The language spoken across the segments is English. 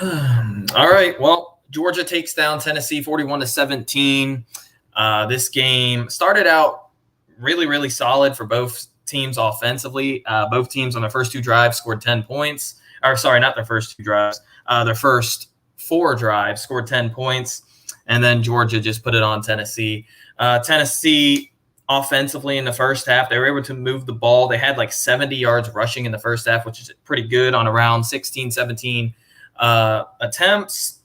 All right. Well, Georgia takes down Tennessee 41-17. This game started out really, really solid for both teams offensively. Both teams on their first two drives scored 10 points. Or, sorry, not their first two drives. Their first four drives scored 10 points. And then Georgia just put it on Tennessee. Tennessee offensively in the first half, they were able to move the ball. They had like 70 yards rushing in the first half, which is pretty good on around 16, 17 attempts.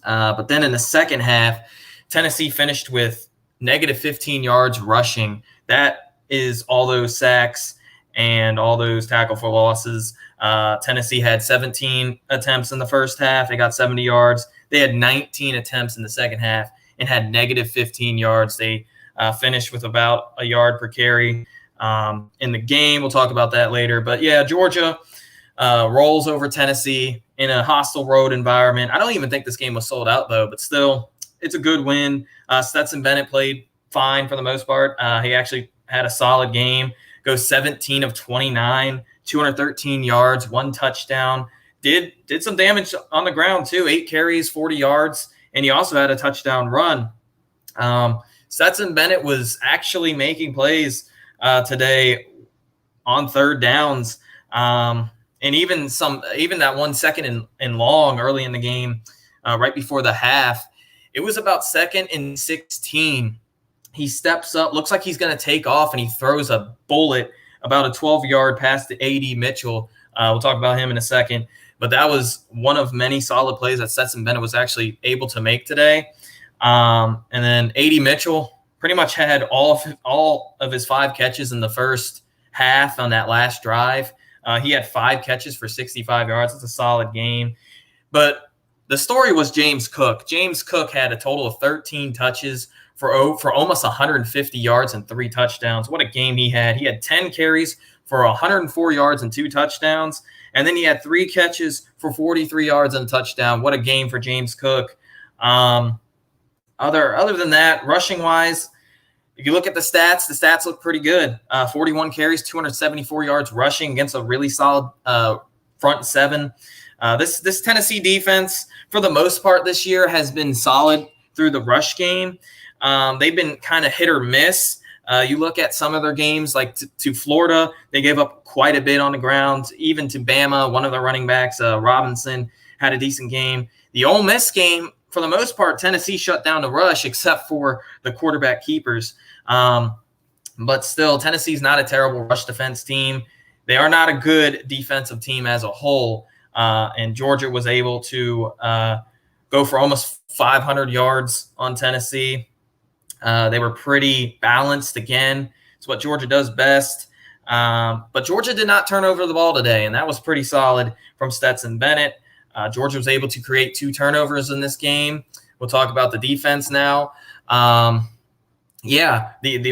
But then in the second half, Tennessee finished with negative 15 yards rushing. That is all those sacks and all those tackle for losses. Tennessee had 17 attempts in the first half. They got 70 yards. They had 19 attempts in the second half and had negative 15 yards. They finished with about a yard per carry in the game. We'll talk about that later. But, yeah, Georgia rolls over Tennessee in a hostile road environment. I don't even think this game was sold out, though, but still, it's a good win. Stetson Bennett played fine for the most part. He actually had a solid game, goes 17 of 29, 213 yards, one touchdown. Did some damage on the ground, too, 8 carries, 40 yards, and he also had a touchdown run. Stetson Bennett was actually making plays today on third downs. And even that 1 second and long early in the game, right before the half, it was about 2nd and 16. He steps up, looks like he's going to take off, and he throws a bullet about a 12-yard pass to A.D. Mitchell. We'll talk about him in a second. But that was one of many solid plays that Stetson Bennett was actually able to make today. And then A.D. Mitchell pretty much had all of his 5 catches in the first half on that last drive. He had 5 catches for 65 yards. It's a solid game. But the story was James Cook. James Cook had a total of 13 touches for almost 150 yards and 3 touchdowns. What a game he had. He had 10 carries for 104 yards and 2 touchdowns. And then he had 3 catches for 43 yards and a touchdown. What a game for James Cook. Other than that, rushing-wise, if you look at the stats look pretty good. 41 carries, 274 yards rushing against a really solid front 7. This Tennessee defense, for the most part this year, has been solid through the rush game. They've been kind of hit or miss. You look at some of their games, like to Florida, they gave up quite a bit on the ground. Even to Bama, one of the running backs, Robinson, had a decent game. The Ole Miss game, for the most part, Tennessee shut down the rush except for the quarterback keepers. But still, Tennessee's not a terrible rush defense team. They are not a good defensive team as a whole. And Georgia was able to go for almost 500 yards on Tennessee. They were pretty balanced again. It's what Georgia does best. But Georgia did not turn over the ball today, and that was pretty solid from Stetson Bennett. Georgia was able to create 2 turnovers in this game. We'll talk about the defense now. The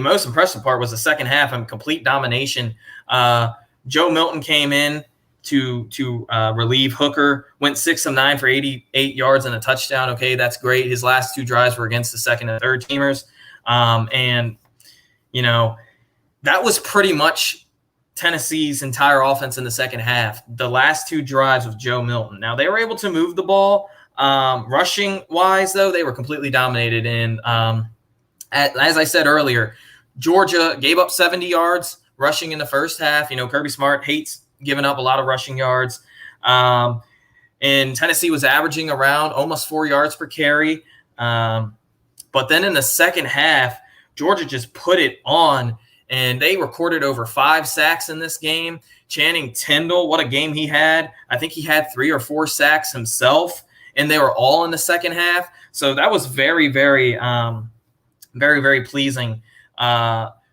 most impressive part was the second half and complete domination. Joe Milton came in to relieve Hooker, went 6 of 9 for 88 yards and a touchdown. Okay, that's great. His last 2 drives were against the second and third teamers. That was pretty much Tennessee's entire offense in the second half. The last 2 drives of Joe Milton. Now, they were able to move the ball. Rushing-wise, though, they were completely dominated. And as I said earlier, Georgia gave up 70 yards rushing in the first half. Kirby Smart hates giving up a lot of rushing yards. And Tennessee was averaging around almost 4 yards per carry. But then in the second half, Georgia just put it on, and they recorded over 5 sacks in this game. Channing Tindall, what a game he had. I think he had 3 or 4 sacks himself, and they were all in the second half. So that was very, very, very, very pleasing.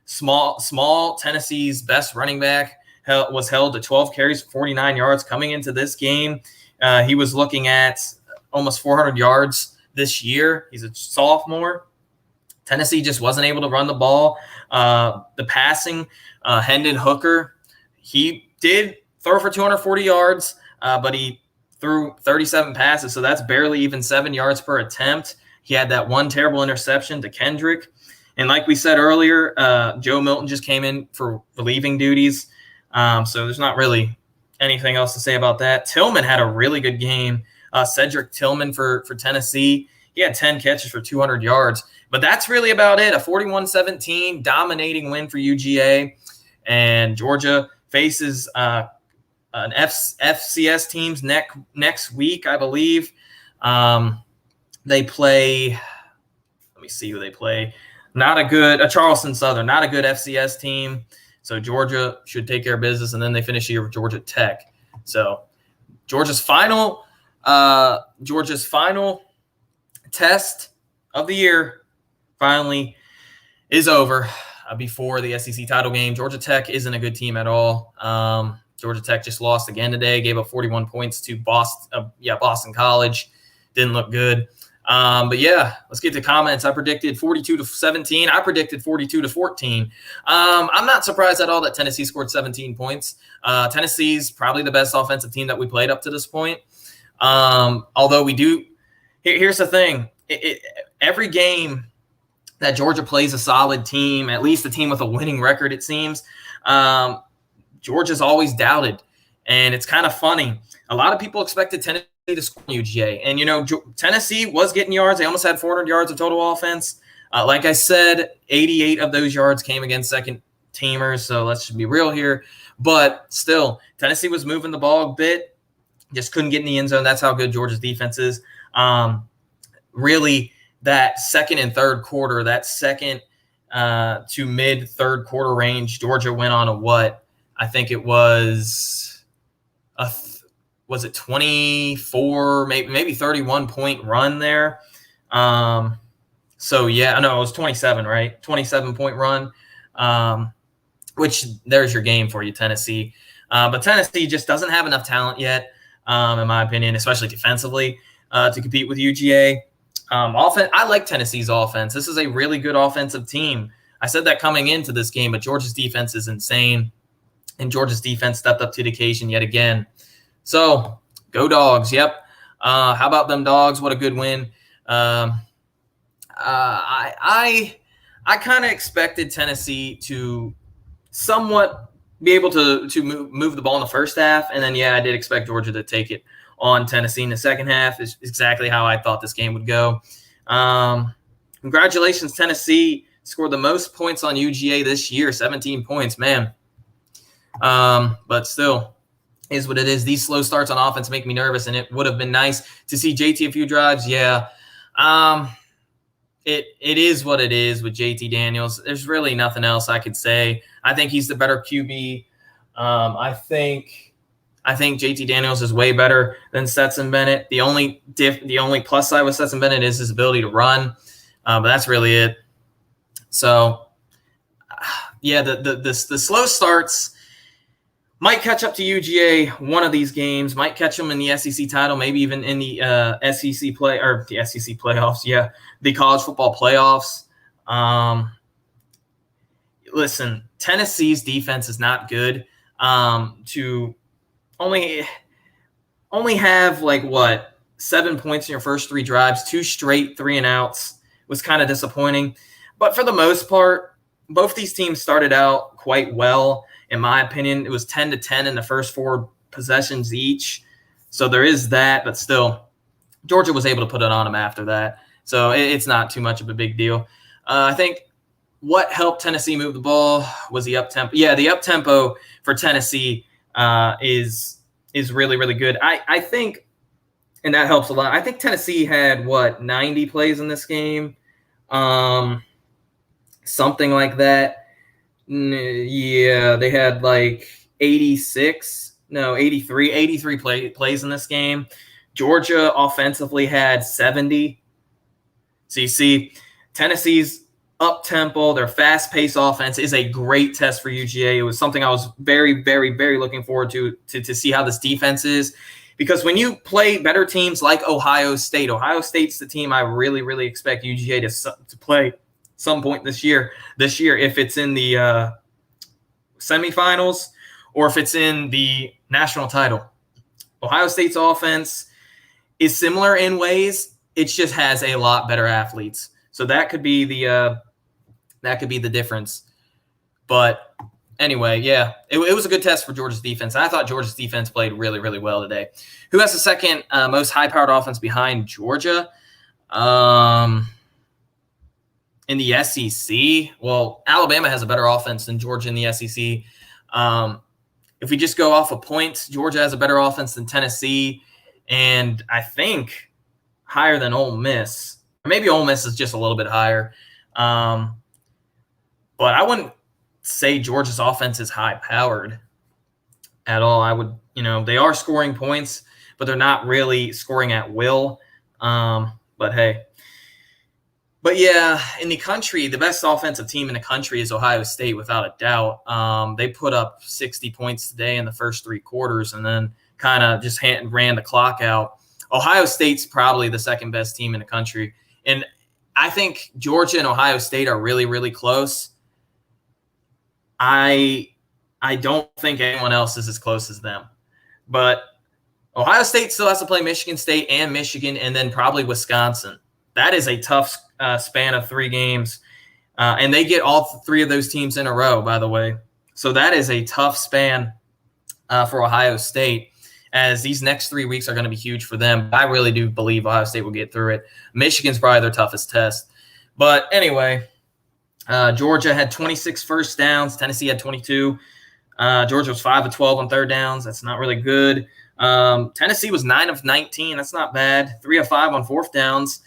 Small Tennessee's best running back was held to 12 carries, 49 yards coming into this game. He was looking at almost 400 yards this year. He's a sophomore. Tennessee just wasn't able to run the ball. The passing, Hendon Hooker, he did throw for 240 yards, but he threw 37 passes, so that's barely even 7 yards per attempt. He had that one terrible interception to Kendrick. And like we said earlier, Joe Milton just came in for relieving duties. So there's not really anything else to say about that. Tillman had a really good game. Cedric Tillman for Tennessee. He had 10 catches for 200 yards. But that's really about it. A 41-17 dominating win for UGA. And Georgia faces an FCS teams next week, I believe. They play – let me see who they play. A Charleston Southern, not a good FCS team. So Georgia should take care of business, and then they finish the year with Georgia Tech. So Georgia's final test of the year finally is over before the SEC title game. Georgia Tech isn't a good team at all. Georgia Tech just lost again today, gave up 41 points to Boston College. Didn't look good. But yeah, let's get to comments. I predicted 42-17. I predicted 42-14. I'm not surprised at all that Tennessee scored 17 points. Tennessee's probably the best offensive team that we played up to this point. Although here's the thing. Every game that Georgia plays a solid team, at least a team with a winning record, it seems, Georgia's always doubted. And it's kind of funny. A lot of people expected Tennessee to score UGA. And, Tennessee was getting yards. They almost had 400 yards of total offense. Like I said, 88 of those yards came against second teamers. So let's just be real here. But still, Tennessee was moving the ball a bit. Just couldn't get in the end zone. That's how good Georgia's defense is. Really, that second and third quarter, that second to mid third quarter range, Georgia went on I think it was was it 24, maybe 31 point run there. So yeah, no, it was 27, right? 27 point run, which there's your game for you, Tennessee. But Tennessee just doesn't have enough talent yet, in my opinion, especially defensively, to compete with UGA. I like Tennessee's offense. This is a really good offensive team. I said that coming into this game, but Georgia's defense is insane. And Georgia's defense stepped up to the occasion yet again. So, go Dogs. Yep. How about them Dogs? What a good win. I kind of expected Tennessee to somewhat be able to move the ball in the first half. And then, I did expect Georgia to take it on Tennessee in the second half. Is exactly how I thought this game would go. Congratulations, Tennessee. Scored the most points on UGA this year, 17 points, man. But still, is what it is. These slow starts on offense make me nervous, and it would have been nice to see JT a few drives. Yeah. It is what it is with JT Daniels. There's really nothing else I could say. I think he's the better QB. I think JT Daniels is way better than Stetson Bennett. The only plus side with Stetson Bennett is his ability to run. But that's really it. So the slow starts might catch up to UGA one of these games, might catch them in the SEC title, maybe even in the SEC playoffs. Yeah, the college football playoffs. Listen, Tennessee's defense is not good. To only have 7 points in your first 3 drives, 2 straight 3-and-outs was kind of disappointing. But for the most part, both these teams started out quite well. In my opinion, it was 10-10 in the first 4 possessions each. So there is that, but still, Georgia was able to put it on them after that. So it's not too much of a big deal. I think what helped Tennessee move the ball was the up-tempo. Yeah, the up-tempo for Tennessee is really, really good. I think, and that helps a lot. I think Tennessee had, 90 plays in this game? Something like that. Yeah, they had 83 plays in this game. Georgia offensively had 70. So you see, Tennessee's up-tempo, their fast-paced offense is a great test for UGA. It was something I was very, very, very looking forward to see how this defense is. Because when you play better teams like Ohio State's the team I really, really expect UGA to play some point this year if it's in the semifinals or if it's in the national title. Ohio State's offense is similar in ways. It just has a lot better athletes. So that could be the difference. But anyway, yeah, it was a good test for Georgia's defense. And I thought Georgia's defense played really, really well today. Who has the second most high-powered offense behind Georgia? In the SEC, well, Alabama has a better offense than Georgia in the SEC. If we just go off of points, Georgia has a better offense than Tennessee, and I think higher than Ole Miss. Or maybe Ole Miss is just a little bit higher. But I wouldn't say Georgia's offense is high-powered at all. I would, they are scoring points, but they're not really scoring at will. But hey. But yeah, in the country, the best offensive team in the country is Ohio State, without a doubt. They put up 60 points today in the first 3 quarters and then kind of just ran the clock out. Ohio State's probably the second best team in the country. And I think Georgia and Ohio State are really, really close. I don't think anyone else is as close as them. But Ohio State still has to play Michigan State and Michigan and then probably Wisconsin. That is a tough span of 3 games. And they get all 3 of those teams in a row, by the way. So that is a tough span for Ohio State, as these next 3 weeks are going to be huge for them. I really do believe Ohio State will get through it. Michigan's probably their toughest test. But anyway, Georgia had 26 first downs. Tennessee had 22. Georgia was 5 of 12 on third downs. That's not really good. Tennessee was 9 of 19. That's not bad. 3 of 5 on fourth downs.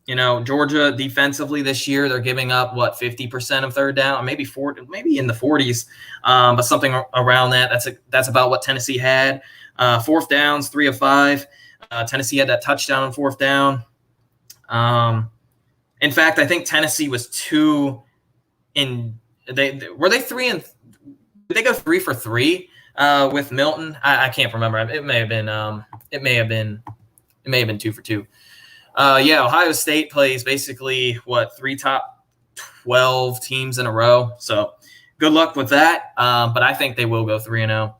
Georgia defensively this year, they're giving up 50% of third down, maybe in the 40s, but something around that. That's about what Tennessee had. Fourth downs, 3 of 5. Tennessee had that touchdown on fourth down. In fact, I think Tennessee was 2 in. Were they 3 and? Did they go 3 for 3 with Milton? I can't remember. It may have been. It may have been 2 for 2. Ohio State plays basically 3 top 12 teams in a row. So good luck with that. But I think they will go 3-0.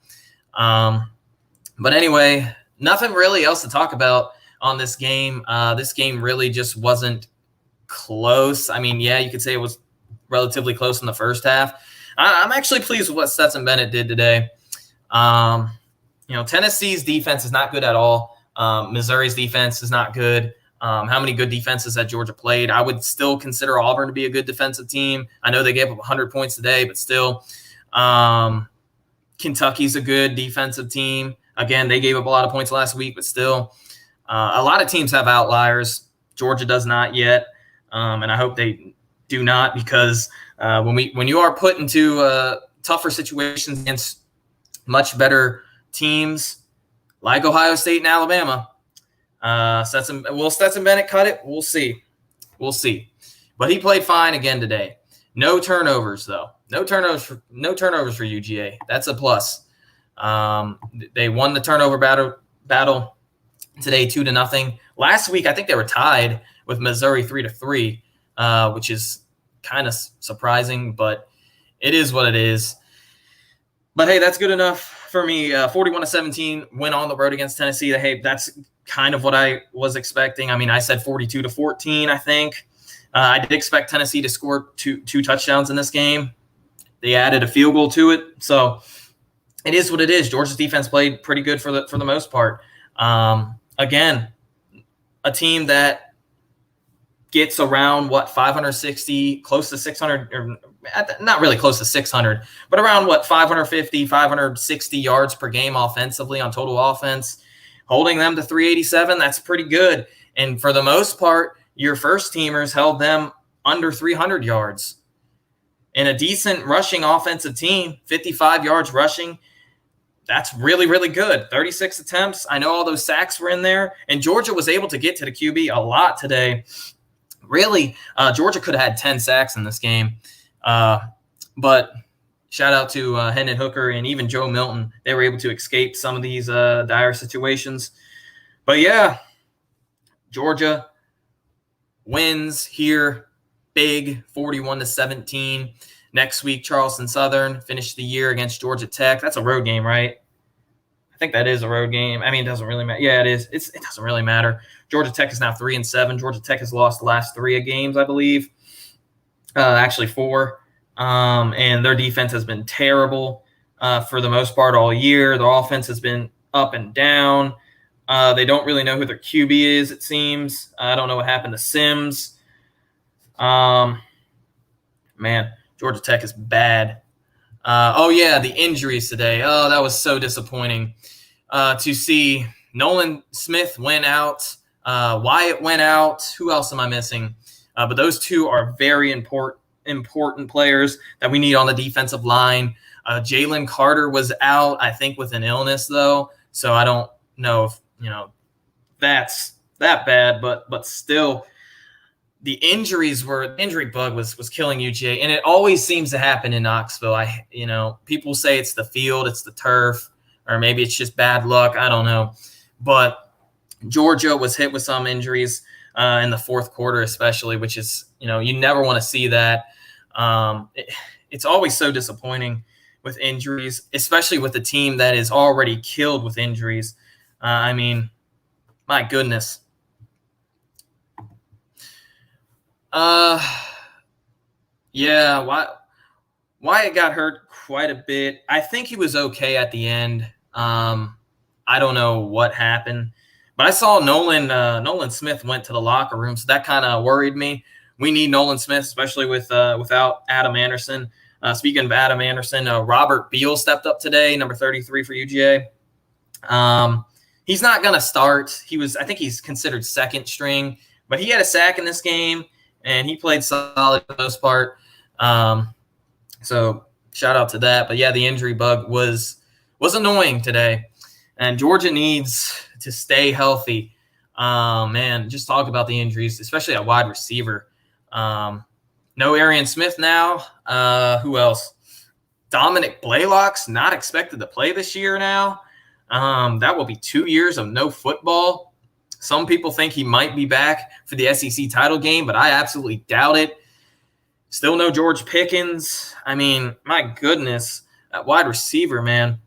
But anyway, nothing really else to talk about on this game. This game really just wasn't close. I mean, yeah, you could say it was relatively close in the first half. I'm actually pleased with what Stetson Bennett did today. Tennessee's defense is not good at all. Missouri's defense is not good. How many good defenses had Georgia played? I would still consider Auburn to be a good defensive team. I know they gave up 100 points today, but still. Kentucky's a good defensive team. Again, they gave up a lot of points last week, but still. A lot of teams have outliers. Georgia does not yet, and I hope they do not, because when you are put into tougher situations against much better teams like Ohio State and Alabama, will Stetson Bennett cut it? We'll see. But he played fine again today. No turnovers, though. No turnovers for UGA. That's a plus. They won the turnover battle today 2-0. Last week, I think they were tied with Missouri 3-3, which is kind of surprising, but it is what it is. But hey, that's good enough for me. 41-17 win on the road against Tennessee. Hey, that's kind of what I was expecting. I mean, I said 42-14, I think. I did expect Tennessee to score two touchdowns in this game. They added a field goal to it. So it is what it is. Georgia's defense played pretty good for the most part. Again, a team that gets around 560, close to 600, or not really close to 600, but around 550, 560 yards per game offensively on total offense. Holding them to 387, that's pretty good. And for the most part, your first teamers held them under 300 yards. And a decent rushing offensive team, 55 yards rushing, that's really, really good. 36 attempts. I know all those sacks were in there. And Georgia was able to get to the QB a lot today. Really, Georgia could have had 10 sacks in this game. But shout out to Hendon Hooker and even Joe Milton. They were able to escape some of these dire situations. But, yeah, Georgia wins here big, 41-17. Next week, Charleston Southern finished the year against Georgia Tech. That's a road game, right? I think that is a road game. I mean, it doesn't really matter. Yeah, it is. It doesn't really matter. Georgia Tech is now 3-7. Georgia Tech has lost the last 3 games, I believe. Actually 4. And their defense has been terrible for the most part all year. Their offense has been up and down. They don't really know who their QB is, it seems. I don't know what happened to Sims. Man, Georgia Tech is bad. The injuries today. Oh, that was so disappointing to see. Nolan Smith went out. Wyatt went out. Who else am I missing? But those two are very important players that we need on the defensive line. Jalen Carter was out, I think, with an illness, though. So I don't know if, that's that bad. But still, the injury bug was killing UGA. And it always seems to happen in Knoxville. People say it's the field, it's the turf, or maybe it's just bad luck. I don't know. But Georgia was hit with some injuries in the fourth quarter, especially, which is, you never want to see that. It's always so disappointing with injuries, especially with a team that is already killed with injuries. My goodness. Wyatt got hurt quite a bit. I think he was okay at the end. I don't know what happened, but I saw Nolan Smith went to the locker room, so that kind of worried me. We need Nolan Smith, especially without Adam Anderson. Speaking of Adam Anderson, Robert Beal stepped up today, number 33 for UGA. He's not going to start. I think he's considered second string, but he had a sack in this game, and he played solid for the most part. So shout out to that. But, yeah, the injury bug was annoying today, and Georgia needs to stay healthy. Just talk about the injuries, especially at wide receiver. No Arian Smith now. Who else? Dominic Blaylock's not expected to play this year now. That will be 2 years of no football. Some people think he might be back for the SEC title game, but I absolutely doubt it. Still no George Pickens. My goodness, at wide receiver, man.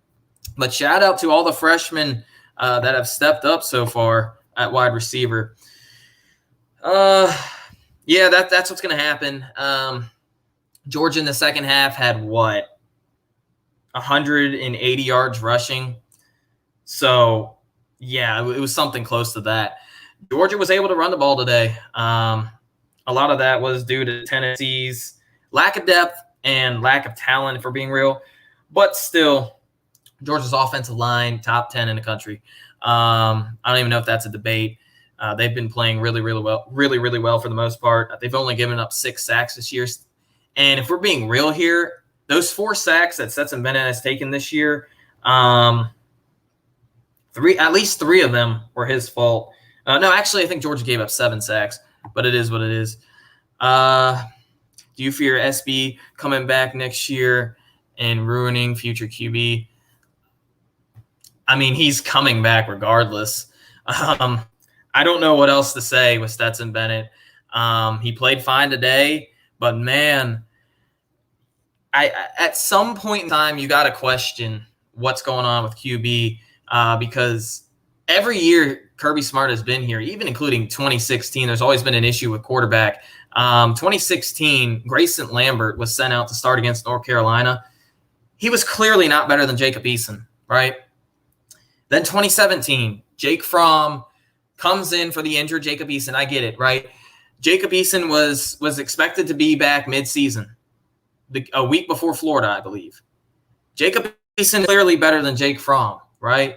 But shout out to all the freshmen that have stepped up so far at wide receiver. That's what's going to happen. Georgia in the second half had 180 yards rushing. So, yeah, it was something close to that. Georgia was able to run the ball today. A lot of that was due to Tennessee's lack of depth and lack of talent, if we're being real. But still, Georgia's offensive line, top 10 in the country. I don't even know if that's a debate. They've been playing really, really well for the most part. They've only given up 6 sacks this year. And if we're being real here, those 4 sacks that Stetson Bennett has taken this year, at least 3 of them were his fault. No, actually, I think Georgia gave up 7 sacks, but it is what it is. Do you fear SB coming back next year and ruining future QB? He's coming back regardless. I don't know what else to say with Stetson Bennett. He played fine today, but man, at some point in time, you got to question what's going on with QB because every year Kirby Smart has been here, even including 2016. There's always been an issue with quarterback. 2016, Grayson Lambert was sent out to start against North Carolina. He was clearly not better than Jacob Eason, right? Then 2017, Jake Fromm comes in for the injured Jacob Eason. I get it, right? Jacob Eason was expected to be back midseason, a week before Florida, I believe. Jacob Eason is clearly better than Jake Fromm, right?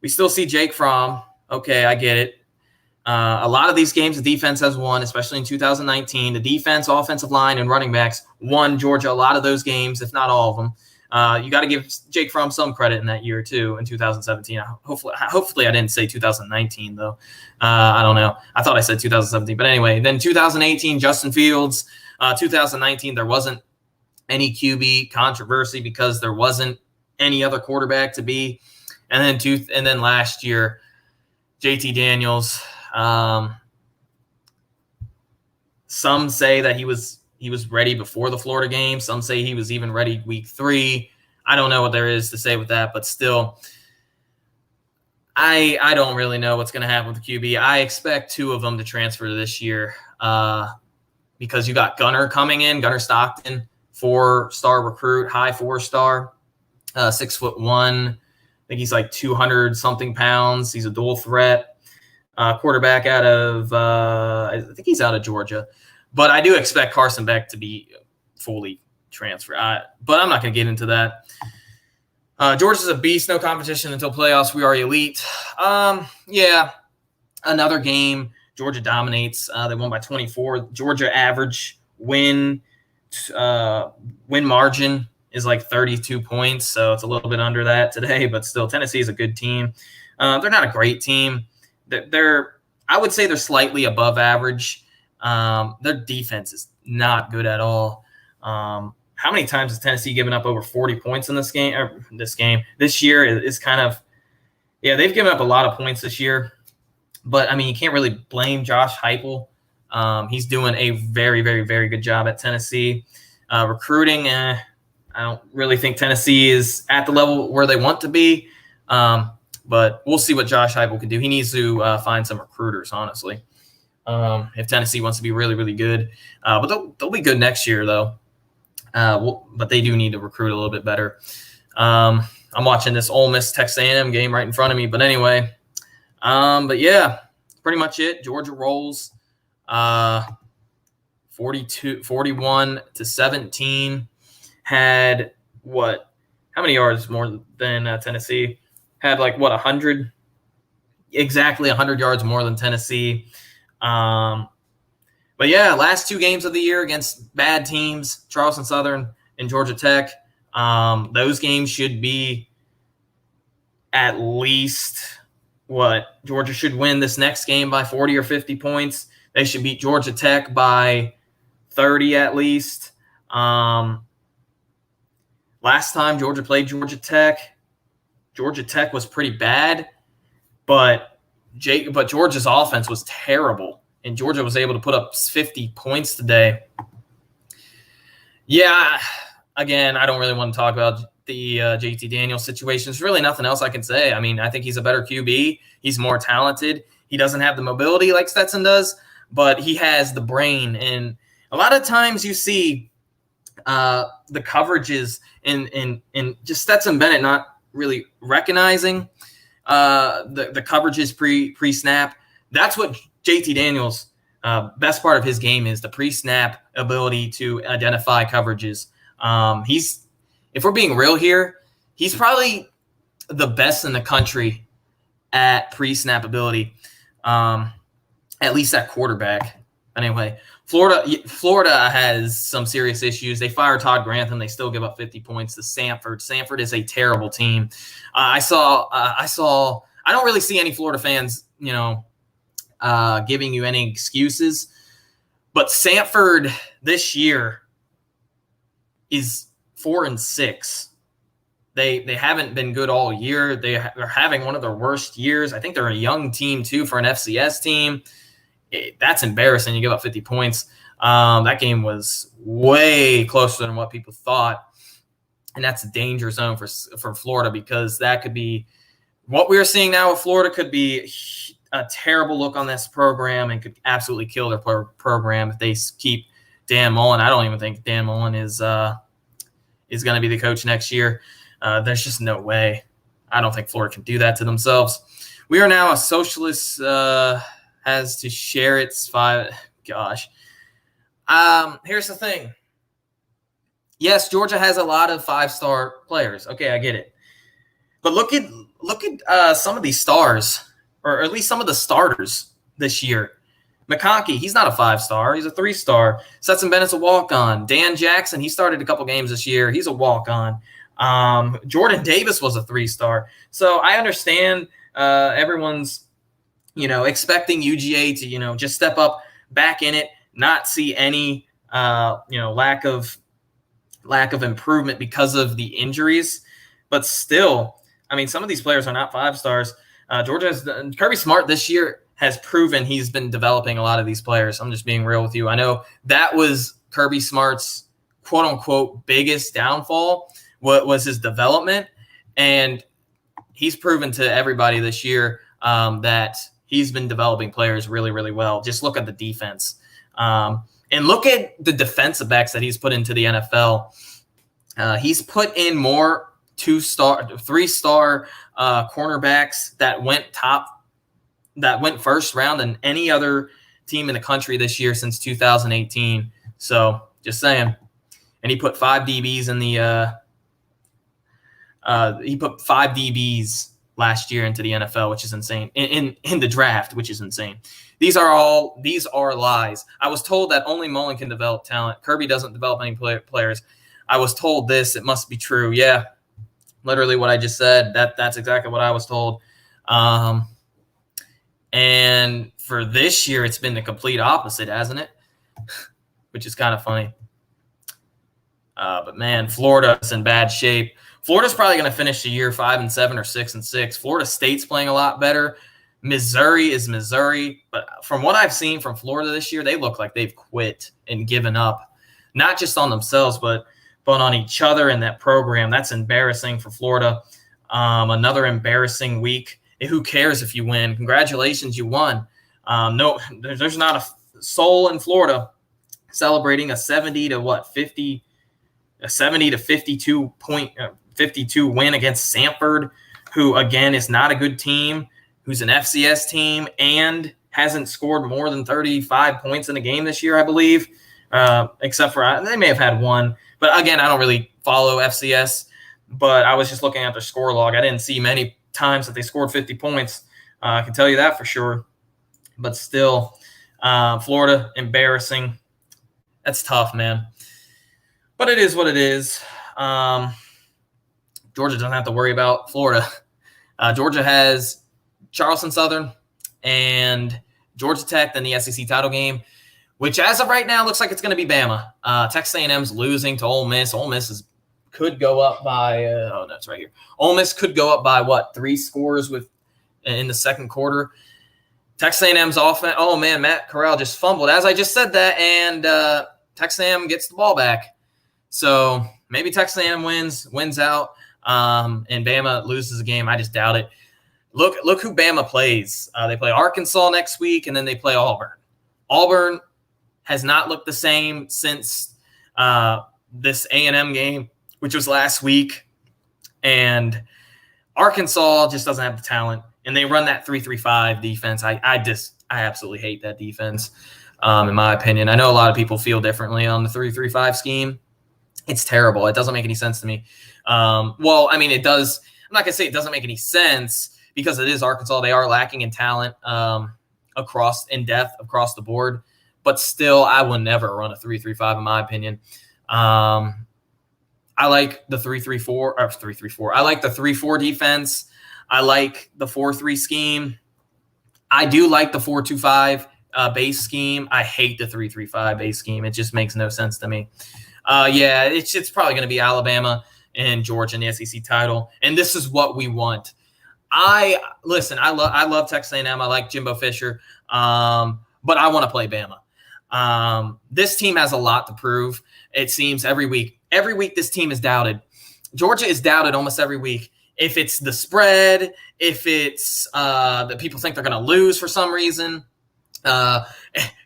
We still see Jake Fromm. Okay, I get it. A lot of these games, the defense has won, especially in 2019. The defense, offensive line, and running backs won Georgia a lot of those games, if not all of them. You got to give Jake Fromm some credit in that year, too, in 2017. Hopefully I didn't say 2019, though. I don't know. I thought I said 2017. But anyway, then 2018, Justin Fields. 2019, there wasn't any QB controversy because there wasn't any other quarterback to be. And then last year, JT Daniels. Some say that he was ready before the Florida game. Some say he was even ready week 3. I don't know what there is to say with that, but still, I don't really know what's going to happen with the QB. I expect 2 of them to transfer this year because you got Gunner coming in, Gunner Stockton 4-star recruit, high 4-star, 6'1". I think he's like 200 something pounds. He's a dual threat quarterback out of I think he's out of Georgia. But I do expect Carson Beck to be fully transferred. But I'm not going to get into that. Georgia's a beast. No competition until playoffs. We are elite. Yeah, another game. Georgia dominates. They won by 24. Georgia average win margin is like 32 points, so it's a little bit under that today. But still, Tennessee is a good team. They're not a great team. I would say they're slightly above average. Their defense is not good at all. How many times has Tennessee given up over 40 points in this game? This year is kind of, they've given up a lot of points this year. But, I mean, you can't really blame Josh Heupel. He's doing a very, very, very good job at Tennessee. Recruiting, I don't really think Tennessee is at the level where they want to be. But we'll see what Josh Heupel can do. He needs to find some recruiters, honestly, if Tennessee wants to be really, really good. But they'll be good next year, though. But they do need to recruit a little bit better. I'm watching this Ole Miss Texas A&M game right in front of me. But anyway, but yeah, pretty much it. Georgia rolls 41-17. Had what? How many yards more than Tennessee? Had like what, 100? Exactly 100 yards more than Tennessee. But yeah, last 2 games of the year against bad teams, Charleston Southern and Georgia Tech. Those games should be at least what? Georgia should win this next game by 40 or 50 points. They should beat Georgia Tech by 30 at least. Last time Georgia played Georgia Tech was pretty bad, but Georgia's offense was terrible, and Georgia was able to put up 50 points today. Yeah, again, I don't really want to talk about the JT Daniels situation. There's really nothing else I can say. I mean, I think he's a better QB. He's more talented. He doesn't have the mobility like Stetson does, but he has the brain. And a lot of times you see the coverages in just Stetson Bennett not really recognizing the coverages pre-snap. That's what JT Daniels' best part of his game is, the pre-snap ability to identify coverages. If we're being real here, he's probably the best in the country at pre-snap ability, at least at quarterback. Anyway, Florida has some serious issues. They fired Todd Grantham. They still give up 50 points to Samford. Samford is a terrible team. I don't really see any Florida fans, giving you any excuses. But Samford this year is 4-6. They haven't been good all year. They're having one of their worst years. I think they're a young team too for an FCS team. That's embarrassing. You give up 50 points. That game was way closer than what people thought, and that's a danger zone for Florida, because that could be what we're seeing now with Florida could be a terrible look on this program and could absolutely kill their program if they keep Dan Mullen. I don't even think Dan Mullen is going to be the coach next year. There's just no way. I don't think Florida can do that to themselves. We are now a socialist. Has to share its 5. Gosh. Here's the thing. Yes, Georgia has a lot of 5-star players. Okay, I get it. But look at some of these stars, or at least some of the starters this year. McConkey, he's not a 5-star. He's a 3-star. Stetson Bennett's a walk-on. Dan Jackson, he started a couple games this year. He's a walk-on. Jordan Davis was a 3-star. So I understand everyone's expecting UGA to, just step up back in it, not see any, lack of improvement because of the injuries. But still, I mean, some of these players are not 5-stars. Kirby Smart this year has proven he's been developing a lot of these players. I'm just being real with you. I know that was Kirby Smart's quote unquote biggest downfall, what was his development. And he's proven to everybody this year that he's been developing players really, really well. Just look at the defense. And look at the defensive backs that he's put into the NFL. He's put in more 2-star, 3-star cornerbacks that went first round than any other team in the country this year since 2018. So just saying. And he put 5 DBs in the he put 5 DBs last year into the NFL, which is insane. In the draft, which is insane. These are lies. I was told that only Mullen can develop talent. Kirby doesn't develop any players. I was told this. It must be true. Yeah, literally what I just said. That's exactly what I was told. And for this year, it's been the complete opposite, hasn't it? Which is kind of funny. But man, Florida's in bad shape. Florida's probably going to finish the year 5-7 or 6-6. Florida State's playing a lot better. Missouri is Missouri. But from what I've seen from Florida this year, they look like they've quit and given up, not just on themselves, but on each other and that program. That's embarrassing for Florida. Another embarrassing week. Who cares if you win? Congratulations, you won. No, there's not a soul in Florida celebrating a 70 to 52 win against Samford, who again is not a good team, who's an FCS team and hasn't scored more than 35 points in a game this year, I believe, except for they may have had one. But again, I don't really follow FCS, but I was just looking at their score log. I didn't see many times that they scored 50 points. I can tell you that for sure. But still, Florida, embarrassing. That's tough, man. But it is what it is. Georgia doesn't have to worry about Florida. Georgia has Charleston Southern and Georgia Tech in the SEC title game, which as of right now looks like it's going to be Bama. Texas A&M's losing to Ole Miss. Ole Miss could go up by that's right here. Ole Miss could go up by 3 scores in the second quarter. Texas A&M's offense. Oh man, Matt Corral just fumbled as I just said that, and Texas A&M gets the ball back. So maybe Texas A&M wins out, and Bama loses a game. I just doubt it. Look who Bama plays. They play Arkansas next week, and then they play Auburn. Auburn has not looked the same since this A&M game, which was last week. And Arkansas just doesn't have the talent, and they run that 3-3-5 defense. I absolutely hate that defense, in my opinion. I know a lot of people feel differently on the 3-3-5 scheme. It's terrible. It doesn't make any sense to me. Well, I mean, it does. I'm not going to say it doesn't make any sense because it is Arkansas. They are lacking in talent in depth across the board. But still, I will never run a 3-3-5 in my opinion. I like the 3-3-4 or 3-3-4. I like the 3-4 defense. I like the 4-3 scheme. I do like the 4-2-5 base scheme. I hate the 3-3-5 base scheme. It just makes no sense to me. Yeah, it's probably going to be Alabama and Georgia in the SEC title, and this is what we want. I love Texas A&M. I like Jimbo Fisher, but I want to play Bama. This team has a lot to prove. It seems every week. Every week this team is doubted. Georgia is doubted almost every week. If it's the spread, if it's that people think they're going to lose for some reason.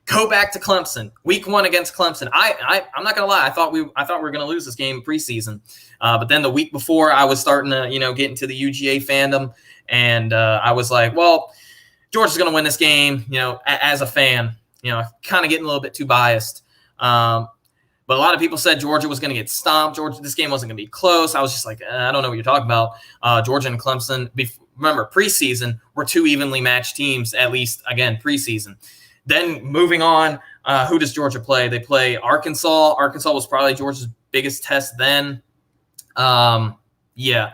Go back to Clemson. Week 1 against Clemson. I'm not gonna lie. I thought we were gonna lose this game preseason, but then the week before, I was starting to get into the UGA fandom, and I was like, well, Georgia's gonna win this game. As a fan, kind of getting a little bit too biased. But a lot of people said Georgia was gonna get stomped. This game wasn't gonna be close. I was just like, I don't know what you're talking about. Georgia and Clemson. Remember, preseason were 2 evenly matched teams, at least again preseason. Then moving on, who does Georgia play? They play Arkansas. Arkansas was probably Georgia's biggest test then. Yeah.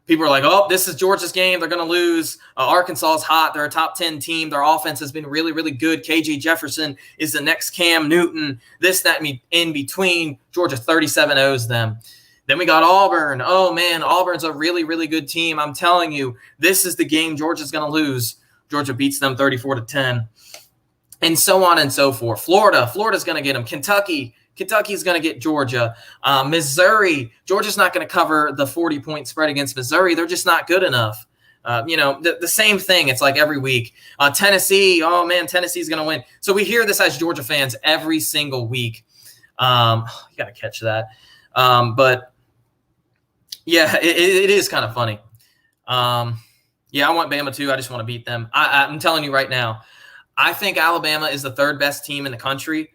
People are like, oh, this is Georgia's game. They're going to lose. Arkansas is hot. They're a top 10 team. Their offense has been really, really good. KJ Jefferson is the next Cam Newton. This, that, in between. Georgia 37-0s them. Then we got Auburn. Oh, man, Auburn's a really, really good team. I'm telling you, this is the game Georgia's going to lose. Georgia beats them 34-10. And so on and so forth. Florida's going to get them. Kentucky's going to get Georgia. Missouri, Georgia's not going to cover the 40-point spread against Missouri. They're just not good enough. The same thing. It's like every week. Tennessee, oh man, Tennessee's going to win. So we hear this as Georgia fans every single week. You got to catch that. But yeah, it is kind of funny. Yeah, I want Bama too. I just want to beat them. I'm telling you right now, I think Alabama is the third best team in the country.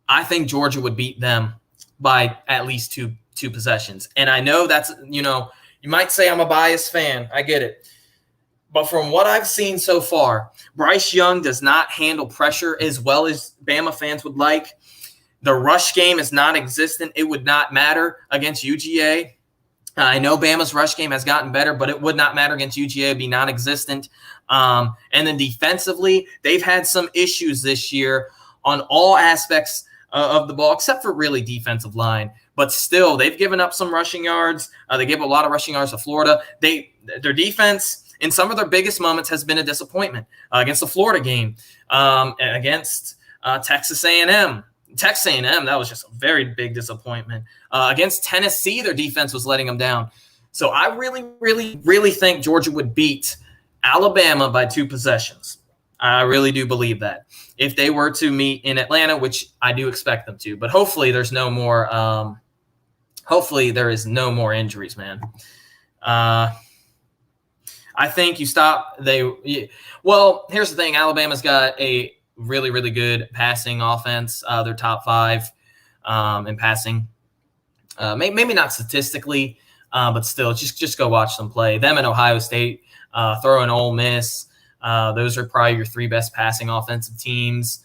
I think Georgia would beat them by at least two possessions. And I know that's, you might say I'm a biased fan. I get it. But from what I've seen so far, Bryce Young does not handle pressure as well as Bama fans would like. The rush game is non-existent. It would not matter against UGA. I know Bama's rush game has gotten better, but it would not matter against UGA. It would be non-existent. And then defensively, they've had some issues this year on all aspects of the ball, except for really defensive line. But still, they've given up some rushing yards. They gave a lot of rushing yards to Florida. Their defense in some of their biggest moments has been a disappointment. Against the Florida game, against Texas A&M. Texas A&M, that was just a very big disappointment. Against Tennessee, their defense was letting them down. So I really, really, really think Georgia would beat Alabama by 2 possessions. I really do believe that. If they were to meet in Atlanta, which I do expect them to. But hopefully there's no more hopefully there is no more injuries, man. I think you stop well, here's the thing. Alabama's got a really, really good passing offense. They're top 5 in passing. Maybe not statistically, but still, just go watch them play. Them and Ohio State, throw in Ole Miss. Those are probably your 3 best passing offensive teams.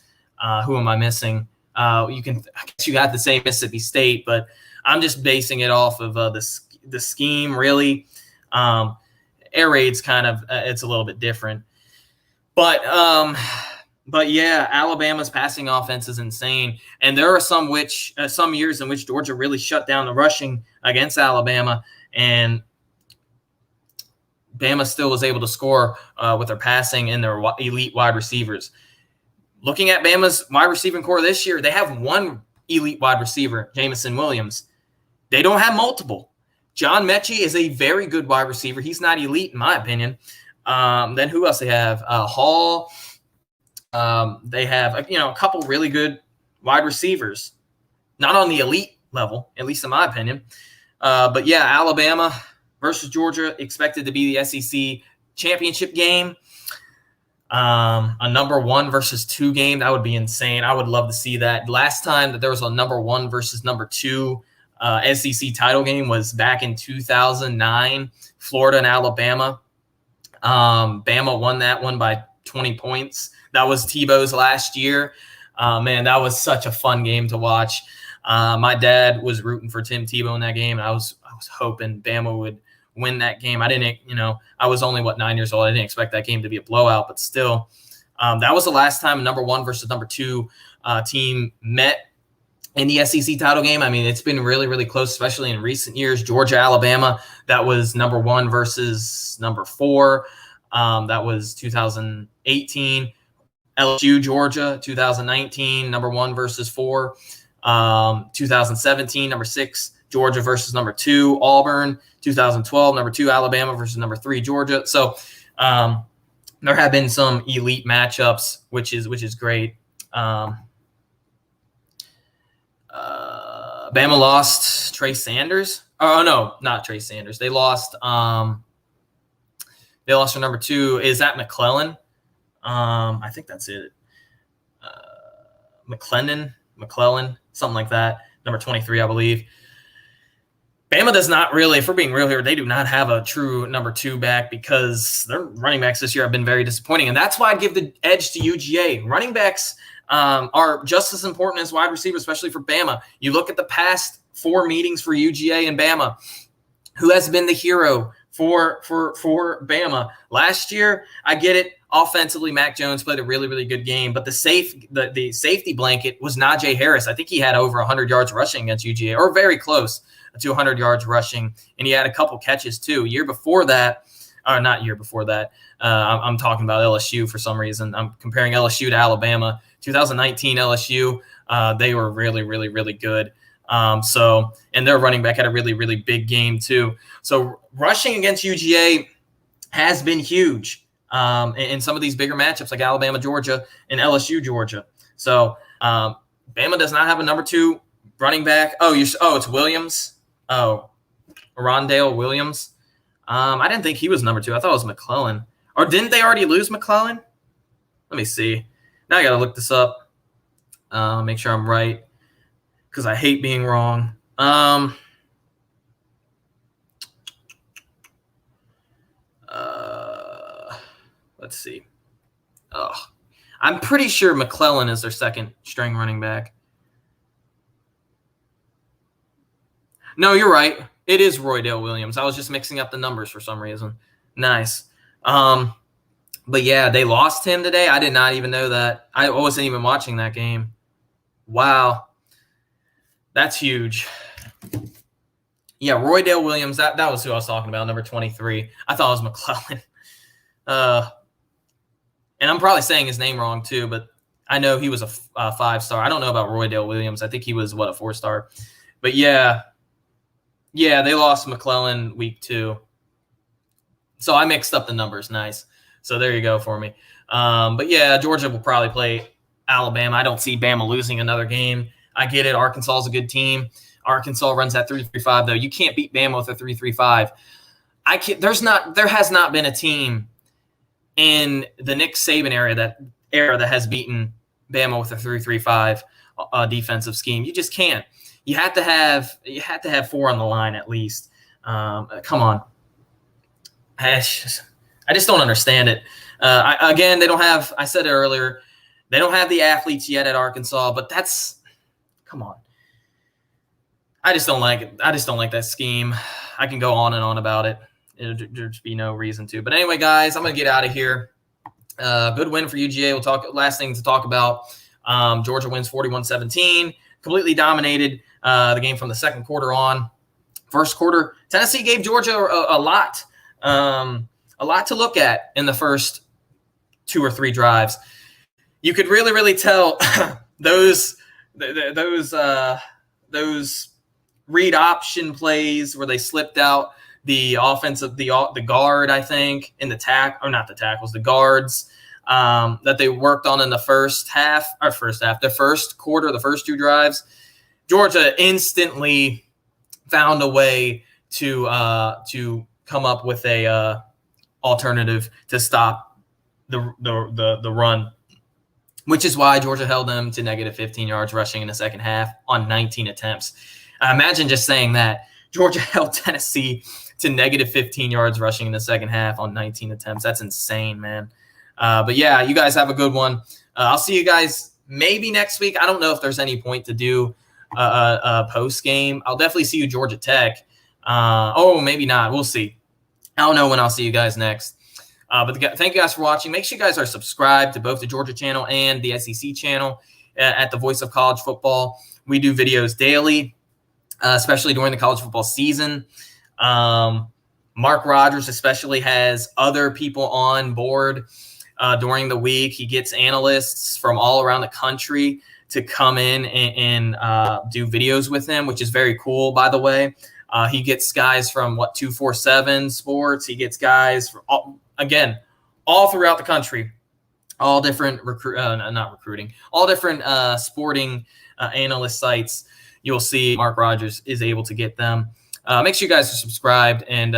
Who am I missing? I guess you got to say Mississippi State, but I'm just basing it off of the scheme, really. Air Raid's kind of it's a little bit different, but yeah, Alabama's passing offense is insane, and there are some years in which Georgia really shut down the rushing against Alabama, and Bama still was able to score with their passing and their elite wide receivers. Looking at Bama's wide receiving core this year, they have 1 elite wide receiver, Jameson Williams. They don't have multiple. John Mechie is a very good wide receiver. He's not elite, in my opinion. Then who else they have? Hall. They have a couple really good wide receivers. Not on the elite level, at least in my opinion. But yeah, Alabama versus Georgia expected to be the SEC championship game. A number 1 versus 2 game, that would be insane. I would love to see that. Last time that there was a number 1 versus number 2 SEC title game was back in 2009, Florida and Alabama. Bama won that one by 20 points. That was Tebow's last year. Man, that was such a fun game to watch. My dad was rooting for Tim Tebow in that game, and I was hoping Bama would win that game. I didn't, I was only 9 years old. I didn't expect that game to be a blowout, but still, that was the last time a number 1 versus number 2 team met in the SEC title game. I mean, it's been really, really close, especially in recent years. Georgia, Alabama, that was number 1 versus number 4. That was 2018. LSU, Georgia, 2019, number 1 versus 4. 2017, number 6, Georgia versus number 2, Auburn. 2012, number 2, Alabama versus number 3, Georgia. So there have been some elite matchups, which is great. Bama lost Trey Sanders. Oh no, not Trey Sanders. They lost. They lost for number 2. Is that McClellan? I think that's it. McClellan, something like that. Number 23, I believe. Bama does not really, if we're being real here, they do not have a true number 2 back because their running backs this year have been very disappointing. And that's why I'd give the edge to UGA. Running backs are just as important as wide receivers, especially for Bama. You look at the past 4 meetings for UGA and Bama. Who has been the hero for Bama? Last year, I get it. Offensively, Mac Jones played a really, really good game, but the safety blanket was Najee Harris. I think he had over 100 yards rushing against UGA, or very close to 100 yards rushing, and he had a couple catches too. I'm talking about LSU for some reason. I'm comparing LSU to Alabama. 2019 LSU, they were really, really, really good. And their running back had a really, really big game too. So rushing against UGA has been huge in some of these bigger matchups like Alabama, Georgia, and LSU, Georgia. So Bama does not have a number 2 running back. It's Williams. Oh, Rondale Williams. I didn't think he was number 2. I thought it was McClellan. Or didn't they already lose McClellan? Let me see. Now I got to look this up. Make sure I'm right because I hate being wrong. Let's see. I'm pretty sure McClellan is their second string running back. No, you're right. It is Roydale Williams. I was just mixing up the numbers for some reason. Nice. But yeah, they lost him today. I did not even know that. I wasn't even watching that game. Wow. That's huge. Yeah, Roydale Williams. That was who I was talking about, number 23. I thought it was McClellan. And I'm probably saying his name wrong too, but I know he was a 5-star. I don't know about Roydale Williams. I think he was, a 4-star. But yeah, they lost McClellan week 2. So I mixed up the numbers. Nice. So there you go for me. But yeah, Georgia will probably play Alabama. I don't see Bama losing another game. I get it. Arkansas is a good team. Arkansas runs that 3-3-5 though. You can't beat Bama with a 3-3-5. There has not been a team in the Nick Saban era that has beaten Bama with a 3-3-5 defensive scheme. You just can't. You have to have 4 on the line at least. Come on. I just don't understand it. Again, they don't have. I said it earlier. They don't have the athletes yet at Arkansas, but come on. I just don't like it. I just don't like that scheme. I can go on and on about it. There'd just be no reason to. But anyway, guys, I'm going to get out of here. Good win for UGA. We'll talk. Last thing to talk about. Georgia wins 41-17. Completely dominated the game from the second quarter on. First quarter, Tennessee gave Georgia a lot to look at in the first 2 or 3 drives. You could really, really tell those read option plays where they slipped out the offensive, the guard, I think, in the the guards that they worked on in the first quarter, the first 2 drives. Georgia instantly found a way to come up with a alternative to stop the run, which is why Georgia held them to negative 15 yards rushing in the second half on 19 attempts. Imagine just saying that. Georgia held Tennessee to negative 15 yards rushing in the second half on 19 attempts. That's insane, man. But yeah, you guys have a good one. I'll see you guys maybe next week. I don't know if there's any point to do a post game. I'll definitely see you Georgia Tech. Maybe not. We'll see. I don't know when I'll see you guys next. But thank you guys for watching. Make sure you guys are subscribed to both the Georgia channel and the SEC channel at the Voice of College Football. We do videos daily, especially during the college football season. Mark Rogers especially has other people on board during the week. He gets analysts from all around the country to come in and do videos with him, which is very cool, by the way. He gets guys from 247 Sports. He gets guys from all throughout the country, all different all different sporting analyst sites. You'll see Mark Rogers is able to get them. Make sure you guys are subscribed and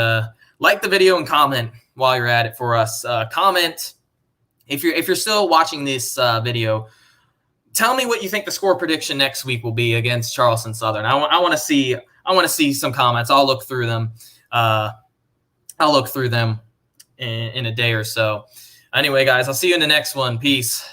like the video and comment while you're at it for us. Comment if you're still watching this video. Tell me what you think the score prediction next week will be against Charleston Southern. I want to see some comments. I'll look through them. In a day or so. Anyway, guys, I'll see you in the next one. Peace.